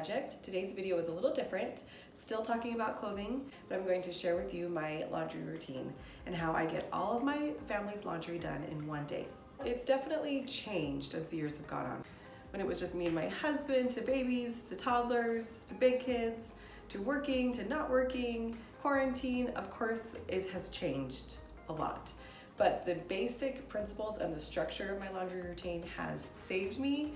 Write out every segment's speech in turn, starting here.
project. Today's video is a little different, still talking about clothing, but I'm going to share with you my laundry routine and how I get all of my family's laundry done in one day. It's definitely changed as the years have gone on. When it was just me and my husband, to babies, to toddlers, to big kids, to working, to not working, quarantine, of course it has changed a lot. But the basic principles and the structure of my laundry routine has saved me,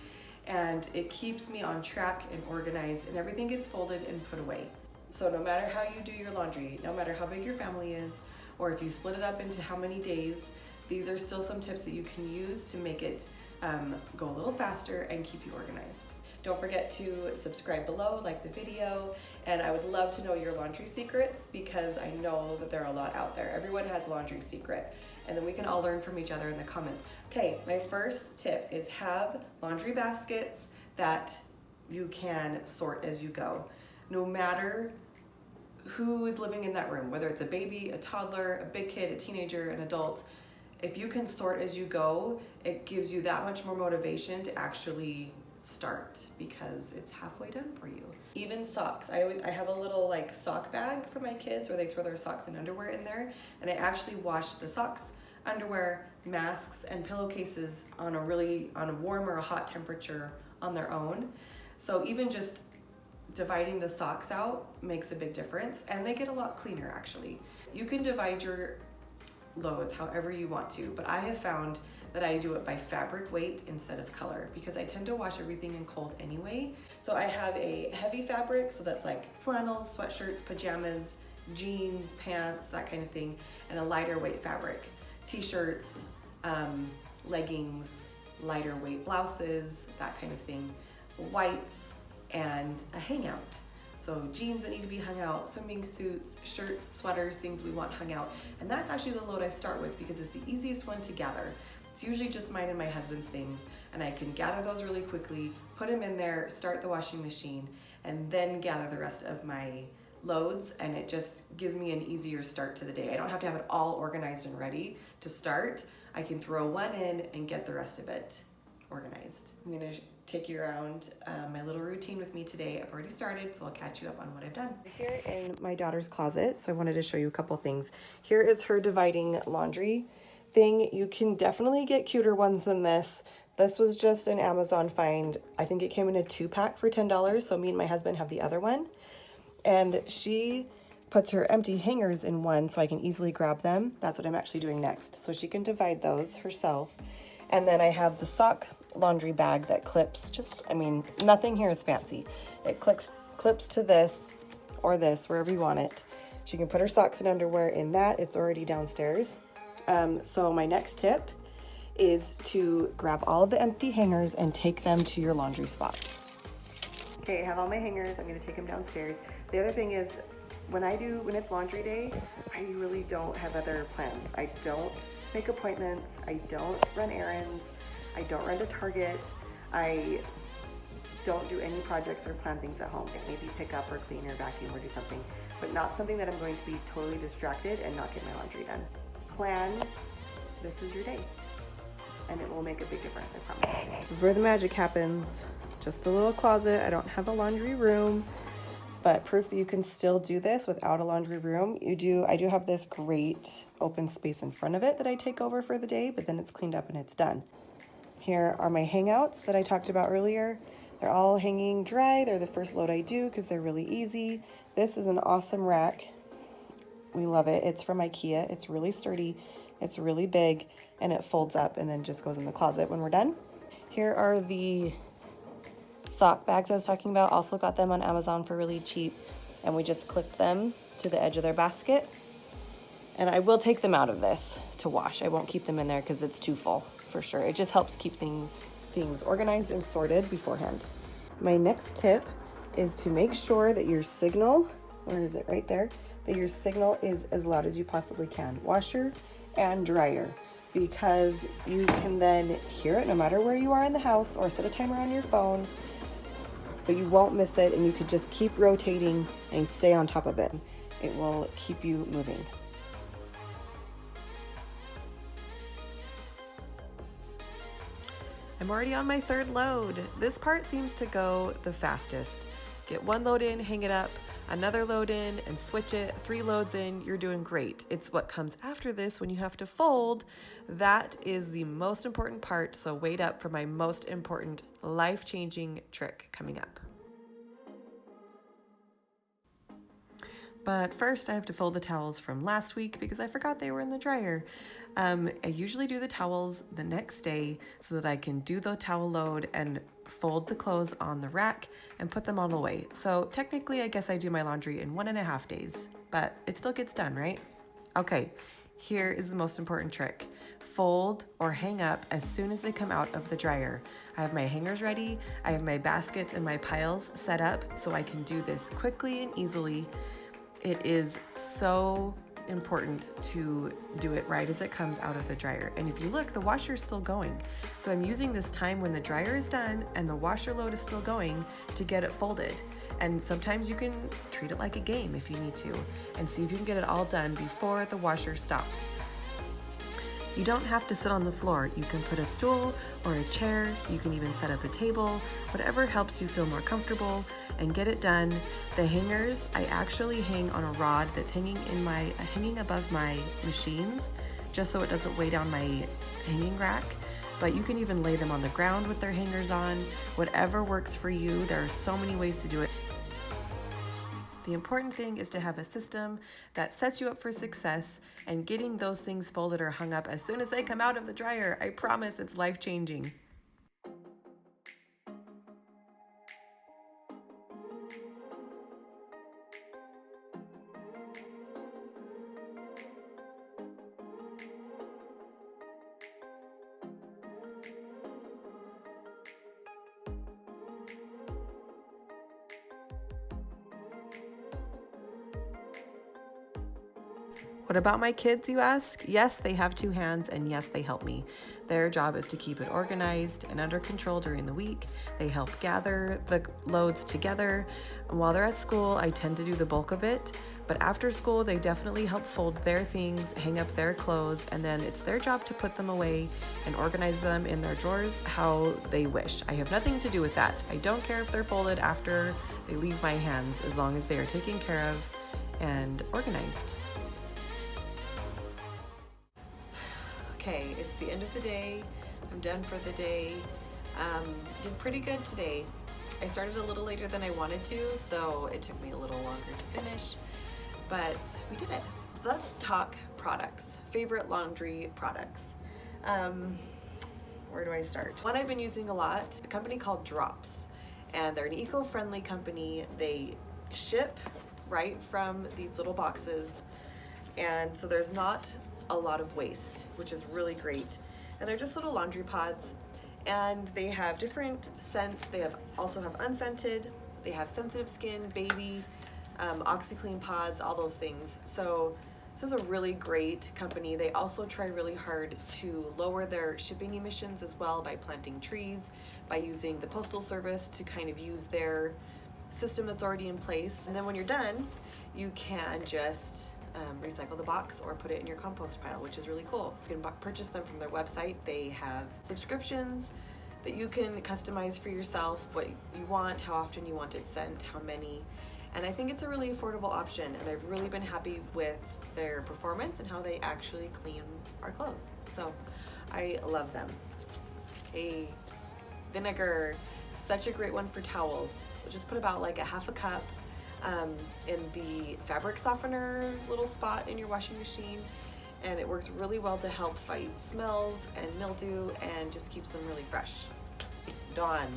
and it keeps me on track and organized, and everything gets folded and put away. So no matter how you do your laundry, no matter how big your family is, or if you split it up into how many days, these are still some tips that you can use to make it go a little faster and keep you organized. Don't forget to subscribe below, like the video, and I would love to know your laundry secrets because I know that there are a lot out there. Everyone has a laundry secret, and then we can all learn from each other in the comments. Okay, my first tip is have laundry baskets that you can sort as you go. No matter who is living in that room, whether it's a baby, a toddler, a big kid, a teenager, an adult, if you can sort as you go, it gives you that much more motivation to actually start because it's halfway done for you. Even socks. I have a little like sock bag for my kids where they throw their socks and underwear in there, and I actually wash the socks, underwear, masks, and pillowcases on a warm or a hot temperature on their own. So even just dividing the socks out makes a big difference, and they get a lot cleaner actually. You can divide your loads however you want to, but I have found that I do it by fabric weight instead of color because I tend to wash everything in cold anyway. So I have a heavy fabric, so that's like flannels, sweatshirts, pajamas, jeans, pants, that kind of thing, and a lighter weight fabric. T-shirts, leggings, lighter weight blouses, that kind of thing. Whites, and a hangout. So jeans that need to be hung out, swimming suits, shirts, sweaters, things we want hung out. And that's actually the load I start with because it's the easiest one to gather. It's usually just mine and my husband's things, and I can gather those really quickly, put them in there, start the washing machine, and then gather the rest of my loads, and it just gives me an easier start to the day. I don't have to have it all organized and ready to start. I can throw one in and get the rest of it organized. I'm gonna take you around my little routine with me today. I've already started, so I'll catch you up on what I've done. Here in my daughter's closet, so I wanted to show you a couple things. Here is her dividing laundry thing. You can definitely get cuter ones than this. This was just an Amazon find. I think it came in a 2-pack for $10, so me and my husband have the other one. And she puts her empty hangers in one so I can easily grab them. That's what I'm actually doing next. So she can divide those herself. And then I have the sock laundry bag that clips, nothing here is fancy. It clips to this or this, wherever you want it. She can put her socks and underwear in that. It's already downstairs. So my next tip is to grab all of the empty hangers and take them to your laundry spot. Okay, I have all my hangers. I'm gonna take them downstairs. The other thing is, when it's laundry day, I really don't have other plans. I don't make appointments. I don't run errands. I don't run to Target. I don't do any projects or plan things at home. Maybe pick up or clean or vacuum or do something, but not something that I'm going to be totally distracted and not get my laundry done. Plan, this is your day, and it will make a big difference, I promise. This is where the magic happens. Just a little closet. I don't have a laundry room, but proof that you can still do this without a laundry room. I do have this great open space in front of it that I take over for the day, but then it's cleaned up and it's done. Here are my hangouts that I talked about earlier. They're all hanging dry. They're the first load I do because they're really easy. This is an awesome rack. We love it. It's from IKEA. It's really sturdy. It's really big, and it folds up and then just goes in the closet when we're done. Here are the sock bags I was talking about. Also got them on Amazon for really cheap, and we just clip them to the edge of their basket. And I will take them out of this to wash. I won't keep them in there because it's too full for sure. It just helps keep things organized and sorted beforehand. My next tip is to make sure that your signal, where is it, right there, that your signal is as loud as you possibly can. Washer and dryer, because you can then hear it no matter where you are in the house, or set a timer on your phone, but you won't miss it, and you could just keep rotating and stay on top of it. It will keep you moving. I'm already on my third load. This part seems to go the fastest. Get one load in, hang it up, another load in, and switch it. 3 loads in, you're doing great. It's what comes after this when you have to fold. That is the most important part, so wait up for my most important life-changing trick coming up. But first I have to fold the towels from last week because I forgot they were in the dryer. I usually do the towels the next day so that I can do the towel load and fold the clothes on the rack and put them all away. So technically I guess I do my laundry in 1.5 days, but it still gets done, right? Okay, here is the most important trick. Fold or hang up as soon as they come out of the dryer. I have my hangers ready, I have my baskets and my piles set up so I can do this quickly and easily. It is so important to do it right as it comes out of the dryer. And if you look, the washer is still going. So I'm using this time when the dryer is done and the washer load is still going to get it folded. And sometimes you can treat it like a game if you need to and see if you can get it all done before the washer stops. You don't have to sit on the floor. You can put a stool or a chair. You can even set up a table, whatever helps you feel more comfortable and get it done. The hangers, I actually hang on a rod that's hanging above my machines, just so it doesn't weigh down my hanging rack. But you can even lay them on the ground with their hangers on. Whatever works for you. There are so many ways to do it. The important thing is to have a system that sets you up for success, and getting those things folded or hung up as soon as they come out of the dryer. I promise it's life-changing. What about my kids, you ask? Yes, they have 2 hands, and yes, they help me. Their job is to keep it organized and under control during the week. They help gather the loads together. And while they're at school, I tend to do the bulk of it. But after school, they definitely help fold their things, hang up their clothes, and then it's their job to put them away and organize them in their drawers how they wish. I have nothing to do with that. I don't care if they're folded after they leave my hands, as long as they are taken care of and organized. Okay, it's the end of the day. I'm done for the day. Did pretty good today. I started a little later than I wanted to, so it took me a little longer to finish, but we did it. Let's talk products. Favorite laundry products. Where do I start? One I've been using a lot, a company called Drops, and they're an eco-friendly company. They ship right from these little boxes, and so there's not a lot of waste, which is really great. And they're just little laundry pods, and they have different scents. They also have unscented, they have sensitive skin, baby, OxyClean pods, all those things. So this is a really great company. They also try really hard to lower their shipping emissions as well by planting trees, by using the postal service to kind of use their system that's already in place. And then when you're done, you can just recycle the box or put it in your compost pile, which is really cool. You can purchase them from their website. They have subscriptions that you can customize for yourself, what you want, how often you want it sent, how many. And I think it's a really affordable option, and I've really been happy with their performance and how they actually clean our clothes. So I love them. A vinegar, such a great one for towels. We'll just put about like a half a cup in the fabric softener little spot in your washing machine, and it works really well to help fight smells and mildew and just keeps them really fresh. Dawn.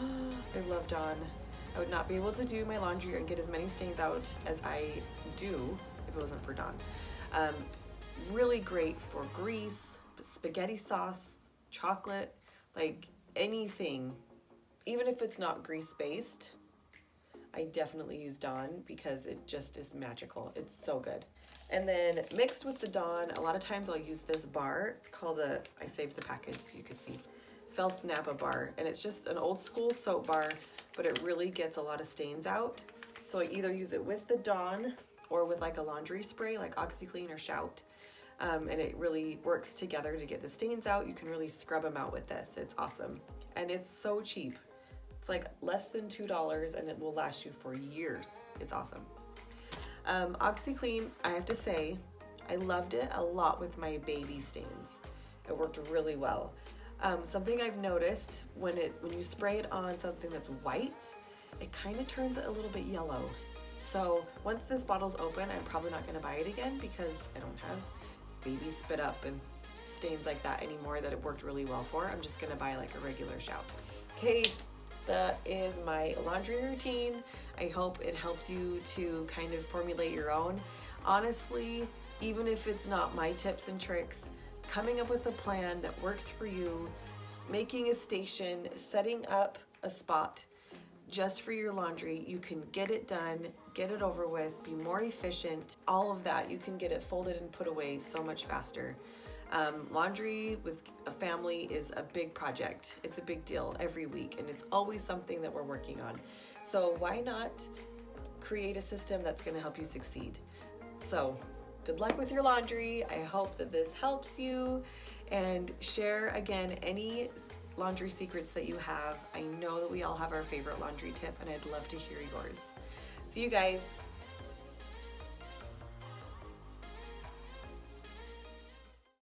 I love Dawn. I would not be able to do my laundry and get as many stains out as I do if it wasn't for Dawn. Really great for grease, spaghetti sauce, chocolate, like anything. Even if it's not grease-based, I definitely use Dawn because it just is magical. It's so good. And then mixed with the Dawn, a lot of times I'll use this bar. It's called I saved the package so you could see, Felt Napa bar. And it's just an old school soap bar, but it really gets a lot of stains out. So I either use it with the Dawn or with like a laundry spray like OxyClean or Shout. And it really works together to get the stains out. You can really scrub them out with this. It's awesome. And it's so cheap. It's like less than $2 and it will last you for years. It's awesome. OxyClean, I have to say, I loved it a lot with my baby stains. It worked really well. Something I've noticed when you spray it on something that's white, it kind of turns it a little bit yellow. So once this bottle's open, I'm probably not gonna buy it again because I don't have baby spit up and stains like that anymore that it worked really well for. I'm just gonna buy like a regular Shout. Okay, that is my laundry routine. I hope it helps you to kind of formulate your own. Honestly, even if it's not my tips and tricks, coming up with a plan that works for you, making a station, setting up a spot just for your laundry, you can get it done, get it over with, be more efficient, all of that. You can get it folded and put away so much faster. Laundry with a family is a big project. It's a big deal every week, and it's always something that we're working on. So why not create a system that's gonna help you succeed? So good luck with your laundry. I hope that this helps you, and share again any laundry secrets that you have. I know that we all have our favorite laundry tip, and I'd love to hear yours. See you guys.